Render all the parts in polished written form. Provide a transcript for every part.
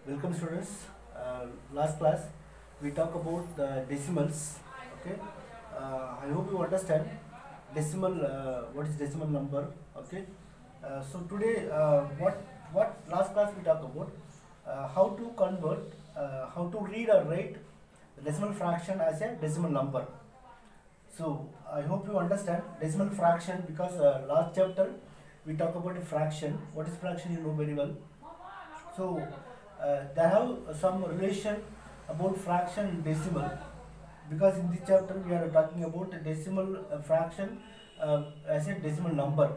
Welcome students. Last class we talk about the decimals. Okay. I hope you understand decimal. What is decimal number? Okay. So today, what last class we talk about how to convert, how to read or write the decimal fraction as a decimal number. So I hope you understand decimal fraction because last chapter we talk about a fraction. What is fraction? You know very well. So they have some relation about fraction and decimal because in this chapter we are talking about a decimal fraction as a decimal number.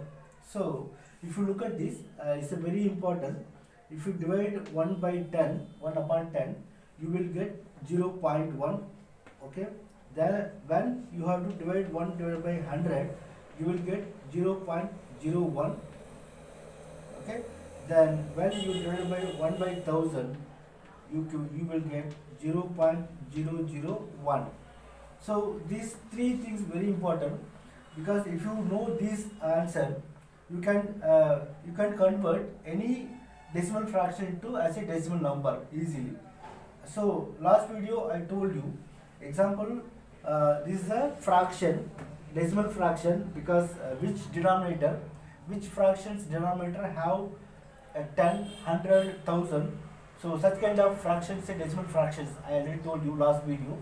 So if you look at this, it's a very important. If you divide 1 by 10, 1 upon 10, you will get 0.1. Okay. Then when you have to divide 1 divided by 100, you will get 0.01. Okay. Then when you divide by 1 by 1000, you will get 0.001. So these three things very important because if you know this answer, you can convert any decimal fraction into as a decimal number easily. So last video I told you example, this is a fraction, decimal fraction, because which fractions denominator have 10, 100, 1000. So such kind of fractions are decimal fractions. I already told you last video.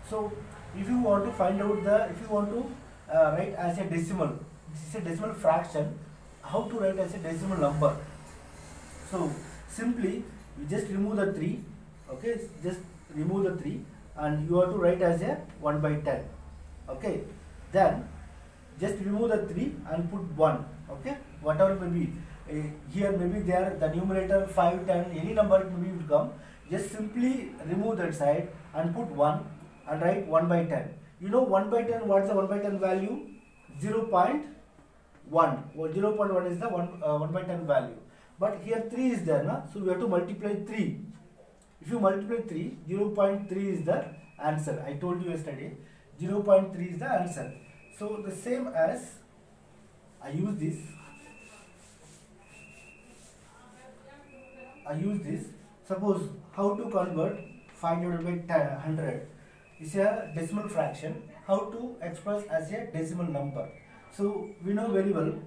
So if you want to find out if you want to write as a decimal, this is a decimal fraction, how to write as a decimal number? So simply you just remove the 3, okay, just remove the 3 and you have to write as a 1 by 10, okay. Then just remove the 3 and put 1, okay, whatever may be. Here maybe there the numerator 5, 10, any number it may will come. Just simply remove that side and put 1 and write 1 by 10. You know 1 by 10, what's the 1 by 10 value? 0.1. Well, 0.1 is the 1 by 10 value. But here 3 is there, na? So we have to multiply 3. If you multiply 3, 0.3 is the answer. I told you yesterday, 0.3 is the answer. So the same as I use this. Suppose how to convert 5 divided by 100 is a decimal fraction. How to express as a decimal number. So we know very well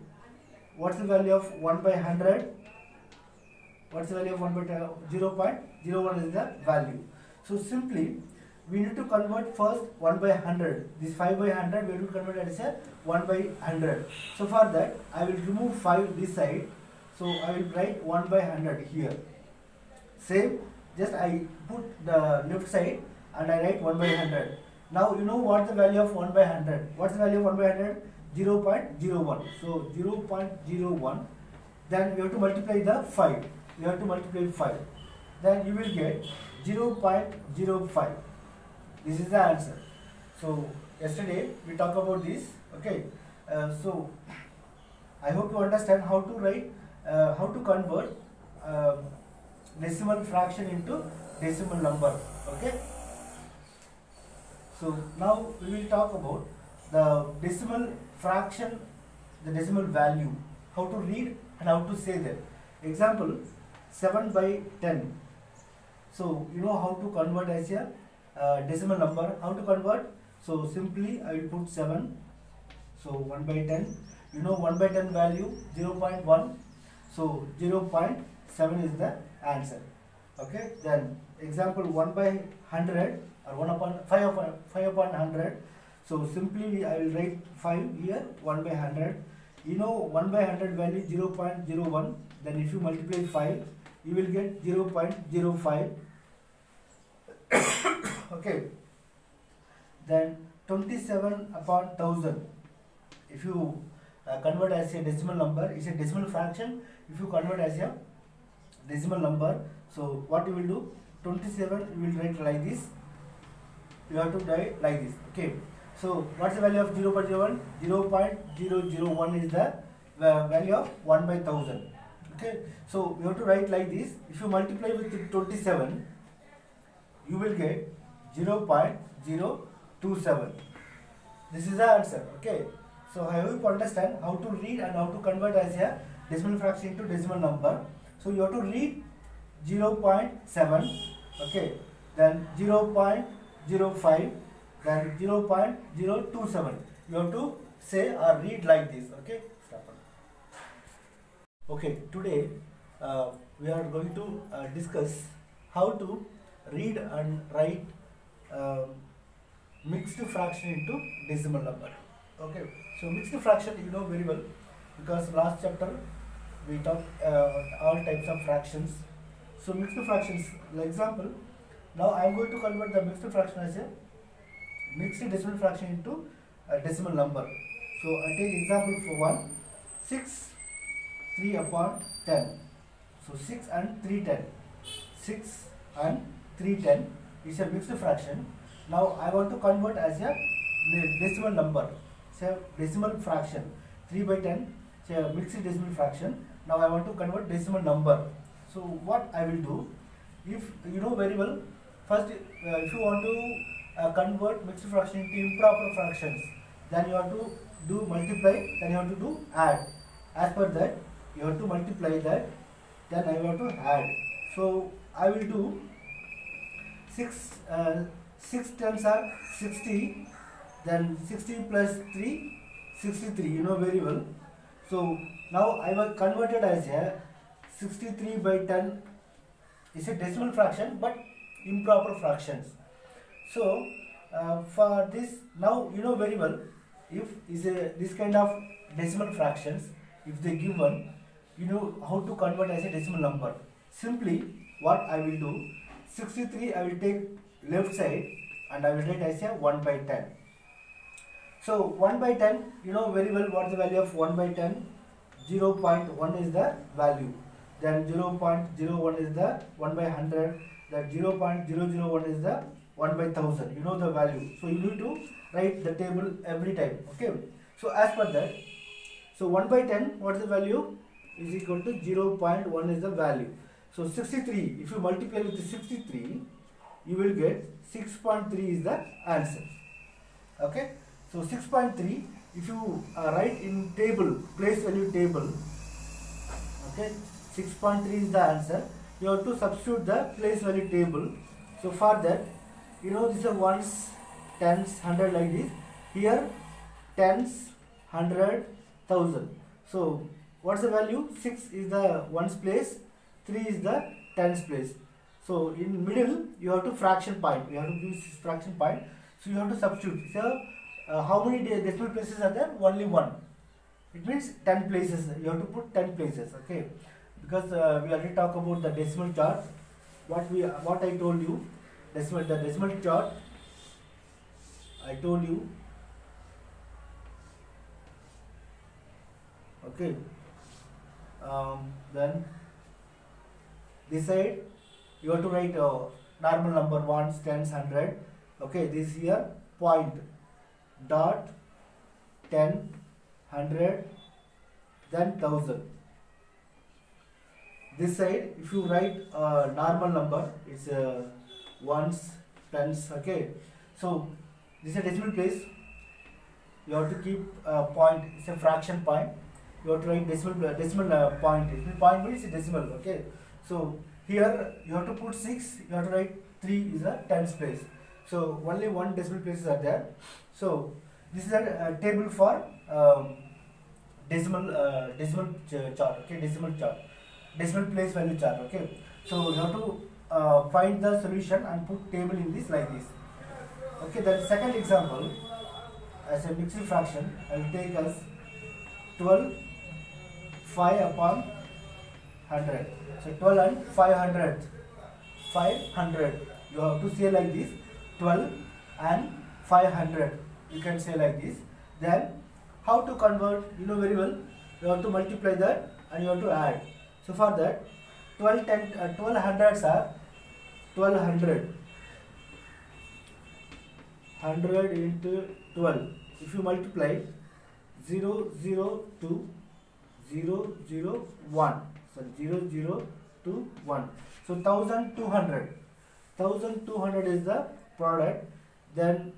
what's the value of 1 by 100. What's the value of 1 by 10? 0.01 is the value. So simply we need to convert first 1 by 100. This 5 by 100 we will convert as a 1 by 100. So for that I will remove 5 this side. So I will write 1 by 100 here. Same, just I put the left side and I write 1 by 100. Now you know what the value of 1 by 100. What's the value of 1 by 100? 0.01. So 0.01. Then you have to multiply the 5. You have to multiply 5. Then you will get 0.05. This is the answer. So yesterday we talked about this. Okay. So I hope you understand how to write, how to convert decimal fraction into decimal number. Okay. So now we will talk about the decimal fraction, the decimal value, how to read and how to say that. Example, 7 by 10. So you know how to convert as a decimal number. How to convert? So simply I will put 7. So 1 by 10. You know 1 by 10 value 0.1. So 0.7 is the answer. Okay. Then example 1 by 100 or 1 upon 5 upon 100. So simply I will write 5 here, 1 by 100. You know 1 by 100 value 0.01. Then if you multiply 5, you will get 0.05. Okay. Then 27 upon 1000. If you convert as a decimal number, it's a decimal fraction. If you convert as a decimal number, so what you will do? 27 you will write like this. You have to write like this. Okay. So what's the value of 0.01? 0.001 is the value of 1 by 1000. Okay. So you have to write like this. If you multiply with 27, you will get 0.027. This is the answer. Okay. So I hope you understand how to read and how to convert as a decimal fraction into decimal number. So you have to read 0.7, okay, then 0.05, then 0.027. You have to say or read like this, okay. Okay, today we are going to discuss how to read and write uh, mixed fraction into decimal number. Okay, so mixed fraction you know very well, because last chapter we talked all types of fractions. So mixed fractions, like example, now I am going to convert the mixed fraction as a mixed decimal fraction into a decimal number. So I take example for 1, 6 3 upon 10. So 6 and 310. 6 and 310 is a mixed fraction. Now I want to convert as a decimal number. So decimal fraction. 3 by 10 is a mixed decimal fraction. Now I want to convert decimal number. So what I will do, if you know very well, first if you want to convert mixed fraction into improper fractions, then you have to do multiply, then you have to do add. As per that, you have to multiply that, then I have to add. So I will do 6 tens are 60, then 60 plus 3, 63, you know very well. So now I was converted as a 63 by 10 is a decimal fraction but improper fractions. So for this, now you know very well, if this kind of decimal fractions, if they give one, you know how to convert as a decimal number. Simply what I will do, 63 I will take left side and I will write as a 1 by 10. So 1 by 10, you know very well what the value of 1 by 10, 0.1 is the value, then 0.01 is the 1 by 100, that 0.001 is the 1 by 1000, you know the value. So you need to write the table every time, okay. So as per that, so 1 by 10, what is the value, is equal to 0.1 is the value. So 63, if you multiply with 63, you will get 6.3 is the answer, okay. So 6.3, if you write in table, place value table, okay, 6.3 is the answer. You have to substitute the place value table. So for that, you know this is ones, tens, 100 like this. Here tens, 100, 1000. So what's the value? 6 is the ones place, 3 is the tens place. So in middle you have to fraction point. You have to use fraction point. So you have to substitute. So how many decimal places are there? Only one. It means 10 places. You have to put 10 places. Okay. Because we already talked about the decimal chart. What I told you, the decimal chart. I told you. Okay. Then this side you have to write normal number, ones, tens, 100. Okay. This here point, dot, 10, 100, then 1000. This side, if you write a normal number, it's ones, tens, okay. So this is a decimal place. You have to keep a point. It's a fraction point. You have to write decimal point. Point means decimal, okay. So here you have to put 6. You have to write 3 is a tens place. So only one decimal places are there. So this is a table for decimal chart, okay, decimal place value chart, okay. So you have to find the solution and put table in this like this, okay. Then second example, as a mixed fraction, I will take as 12, 5 upon 100. So 12 and 500, 500. You have to say like this, 12 and 500. You can say like this. Then how to convert? You know very well. You have to multiply that and you have to add. So for that, 12 hundreds are 1200. 100 into 12. If you multiply 0, 0, 2, 0, 0, 1. So 0, 0, 2, 1. So 1200. 1200 is the product. Then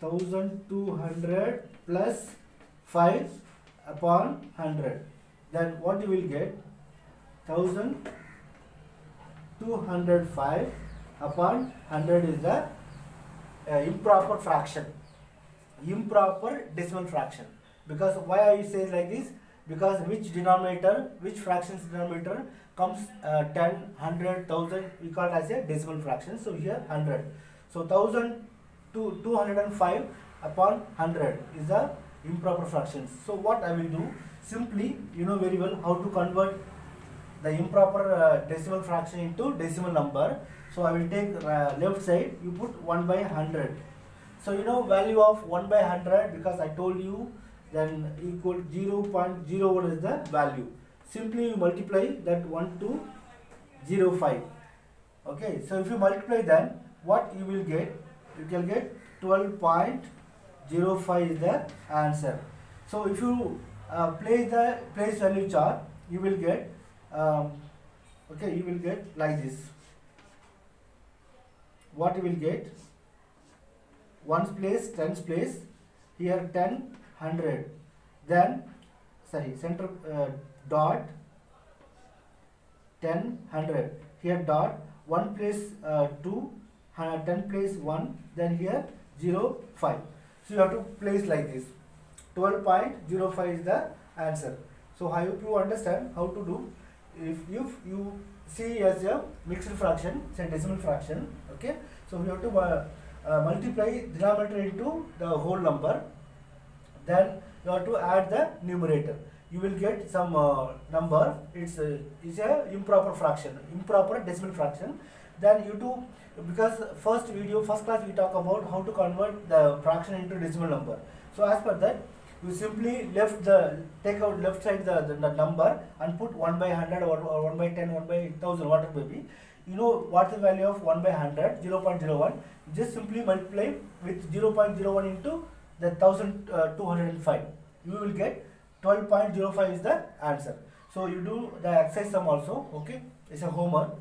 1200 plus 5 upon 100. Then what you will get? 1000 205 upon 100 is the improper fraction, improper decimal fraction. Because why I say like this? Because which fractions denominator comes 10, 100, 1000, we call it as a decimal fraction. So here 100. So 1000 to 205 upon 100 is the improper fractions. So what I will do, simply you know very well how to convert the improper decimal fraction into decimal number. So I will take left side, you put 1 by 100. So you know value of 1 by 100, because I told you then equal 0.01 is the value. Simply you multiply that 1 to 05. Okay, so if you multiply, then what you will get? You can get 12.05 is the answer. So if you place the place value chart, you will get okay, you will get like this. What you will get? Ones place, tens place, here 10, 100, then sorry, center dot 10, 100, here dot 1 place 2, 10 place 1, then here 0, 5. So you have to place like this. 12.05 is the answer. So I hope you understand how to do. If you see as a mixed fraction, say decimal fraction, okay. So we have to multiply denominator into the whole number. Then you have to add the numerator. You will get some number. It's a improper fraction, improper decimal fraction. Then you do, because first class we talk about how to convert the fraction into decimal number. So as per that, you simply take out left side the number and put 1 by 100 or 1 by 10, 1 by 1000, whatever may be. You know what's the value of 1 by 100? 0.01. Just simply multiply with 0.01 into the 1205. You will get 12.05 is the answer. So you do the exercise sum also. Okay, it's a homework.